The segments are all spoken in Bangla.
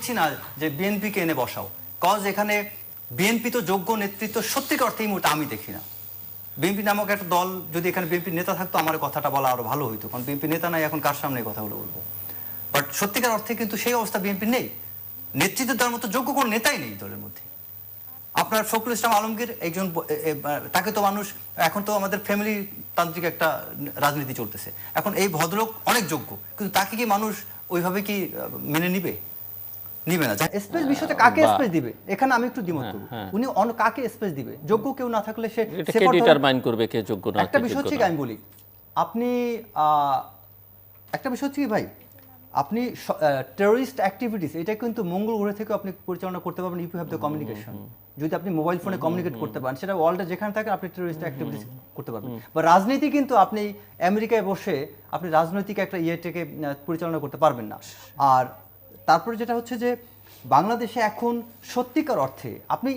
দেখছি না যে বিএনপিকে এনে বসাও, কজ এখানে বিএনপি তো যোগ্য নেতৃত্ব সত্যিকার অর্থে এই মুহূর্তে আমি দেখি না। বিএনপি নামক একটা দল যদি এখানে বিএনপির নেতা থাকতো আমার কথাটা বলা আরো ভালো হইতো, কারণ বিএনপি নেতা নাই, এখন কার সামনে এই কথাগুলো বলবো। বাট সত্যিকার অর্থে কিন্তু সেই অবস্থা বিএনপি নেই, নেতৃত্ব দেওয়ার মতো যোগ্য কোনো নেতাই নেই দলের মধ্যে। আপনার ফখরুল ইসলাম আলমগীর একজন, তাকে তো মানুষ, এখন তো আমাদের ফ্যামিলি তান্ত্রিক একটা রাজনীতি চলতেছে, এখন এই ভদ্রলোক অনেক যোগ্য, কিন্তু তাকে কি মানুষ ওইভাবে কি মেনে নিবে? নিবে না। স্পেস বিষয়তে কাকে স্পেস দিবে এখানে আমি একটু দ্বিমত করব। উনি কাকে স্পেস দিবে? যোগ্য কেউ না থাকলে সে ডিটারমাইন করবে কে যোগ্য না। একটা বিষয় হচ্ছে আমি বলি, আপনি একটা বিষয় হচ্ছে কি ভাই, আপনি টেররিস্ট অ্যাক্টিভিটিস এটা কিন্তু মঙ্গল গ্রহ থেকে আপনি পরিচালনা করতে পারবেন if you have the communication. যদি আপনি মোবাইল ফোনে কমিউনিকেট করতে পারেন, সেটা ওয়ার্ল্ডে যেখানে থাকেন আপনি টেররিস্ট অ্যাক্টিভিটিস করতে পারবেন। বা রাজনীতি কিন্তু আপনি আমেরিকায় বসে আপনি রাজনৈতিক একটা ইয়েটাকে পরিচালনা করতে পারবেন না। আর তারপরে যেটা হচ্ছে যে বাংলাদেশে এখন সত্যিকার অর্থে আপনি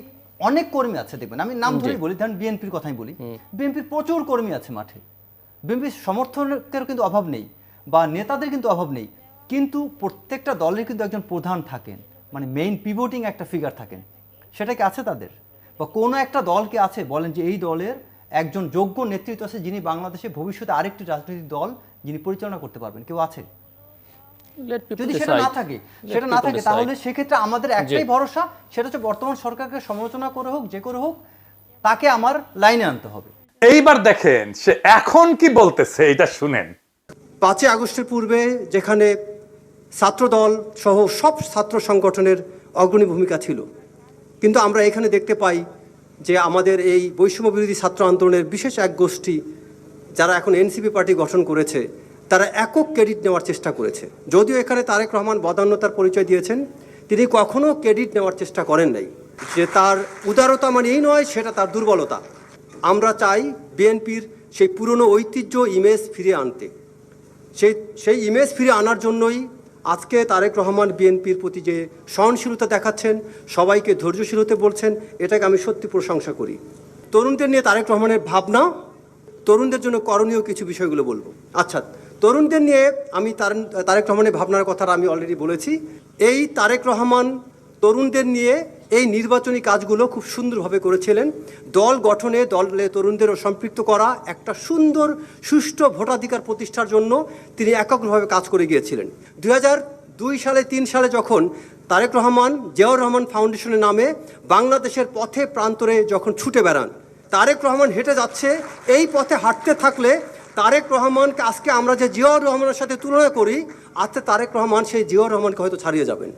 অনেক কর্মী আছে দেখবেন, আমি নাম ধরেই বলি, ধরেন বিএনপির কথাই বলি, বিএনপির প্রচুর কর্মী আছে মাঠে, বিএনপির সমর্থকের কিন্তু অভাব নেই বা নেতাদের কিন্তু অভাব নেই, কিন্তু প্রত্যেকটা দলের কিন্তু একজন প্রধান থাকেন, মানে মেইন পিভটিং একটা ফিগার থাকেন, সেটা কি আছে তাদের? বা কোনো একটা দলকে আছে বলেন যে এই দলের একজন যোগ্য নেতৃত্ব আছে যিনি বাংলাদেশে ভবিষ্যতে আরেকটি রাজনৈতিক দল যিনি পরিচালনা করতে পারবেন, কেউ আছে? যদি সেটা না থাকে তাহলে সেক্ষেত্রে আমাদের একটাই ভরসা, সেটা হচ্ছে বর্তমান সরকারকে সমালোচনা করে হোক যে করে হোক তাকে আমার লাইনে আনতে হবে। এইবার দেখেন সে এখন কি বলতেছে, এটা শুনেন। 5ই আগস্টের পূর্বে যেখানে ছাত্রদল সহ সব ছাত্র সংগঠনের অগ্রণী ভূমিকা ছিল, কিন্তু আমরা এখানে দেখতে পাই যে আমাদের এই বৈষম্য বিরোধী ছাত্র আন্দোলনের বিশেষ এক গোষ্ঠী যারা এখন এনসিপি পার্টি গঠন করেছে, তারা একক ক্রেডিট নেওয়ার চেষ্টা করেছে। যদিও এখানে তারেক রহমান বদান্যতার পরিচয় দিয়েছেন, তিনি কখনো ক্রেডিট নেওয়ার চেষ্টা করেন নাই। যে তার উদারতা মানে এই নয়, সেটা তার দুর্বলতা। আমরা চাই বিএনপির সেই পুরনো ঐতিহ্য ইমেজ ফিরিয়ে আনতে। সেই ইমেজ ফিরে আনার জন্যই আজকে তারেক রহমান বিএনপির প্রতি যে সহনশীলতা দেখাচ্ছেন, সবাইকে ধৈর্যশীল হতে বলছেন, এটাকে আমি সত্যি প্রশংসা করি। তরুণদের নিয়ে তারেক রহমানের ভাবনা, তরুণদের জন্য করণীয় কিছু বিষয়গুলো বলবো। আচ্ছা, তরুণদের নিয়ে আমি তারেক রহমানের ভাবনার কথাটা আমি অলরেডি বলেছি। এই তারেক রহমান তরুণদের নিয়ে এই নির্বাচনী কাজগুলো খুব সুন্দরভাবে করেছিলেন। দল গঠনে দলে তরুণদেরও সম্পৃক্ত করা, একটা সুন্দর সুষ্ঠু ভোটাধিকার প্রতিষ্ঠার জন্য তিনি এককভাবে কাজ করে গিয়েছিলেন। 2002 সালে 3 সালে যখন তারেক রহমান জিয়াউর রহমান ফাউন্ডেশনের নামে বাংলাদেশের পথে প্রান্তরে যখন ছুটে বেড়ান, তারেক রহমান হেঁটে যাচ্ছে, এই পথে হাঁটতে থাকলে তারেক রহমানকে আজকে আমরা যে জিয়াউর রহমানের সাথে তুলনা করি, আজকে তারেক রহমান সেই জিয়াউর রহমানকে হয়তো ছাড়িয়ে যাবেন,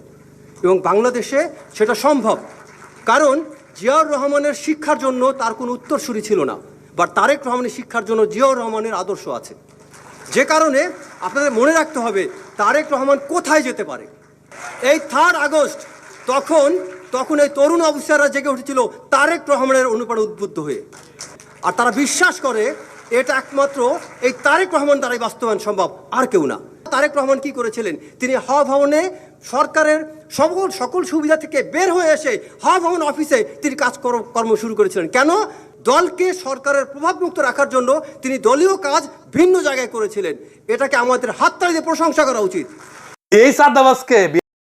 এবং বাংলাদেশে সেটা সম্ভব। কারণ জিয়াউর রহমানের শিক্ষার জন্য তার কোনো উত্তরসূরি ছিল না, বাট তারেক রহমানের শিক্ষার জন্য জিয়াউর রহমানের আদর্শ আছে। যে কারণে আপনাদের মনে রাখতে হবে তারেক রহমান কোথায় যেতে পারে। এই 3 আগস্ট তখন এই তরুণ অফিসাররা জেগে উঠেছিল তারেক রহমানের অনুপ্রেরণায় উদ্বুদ্ধ হয়ে, আর তারা বিশ্বাস করে এটা একমাত্র এই তারেক রহমান দ্বারাই বাস্তবায়ন সম্ভব, আর কেউ না। তারেক রহমান কি করেছিলেন? তিনি হওয়া ভবনে সরকারের সকল সুবিধা থেকে বের হয়ে এসে হওয়া ভবন অফিসে তিনি কর্ম শুরু করেছিলেন। কেন? দলকে সরকারের প্রভাবমুক্ত রাখার জন্য তিনি দলীয় কাজ ভিন্ন জায়গায় করেছিলেন। এটাকে আমাদের হাততালি দিয়ে প্রশংসা করা উচিত। এই চাঁদাবাজকে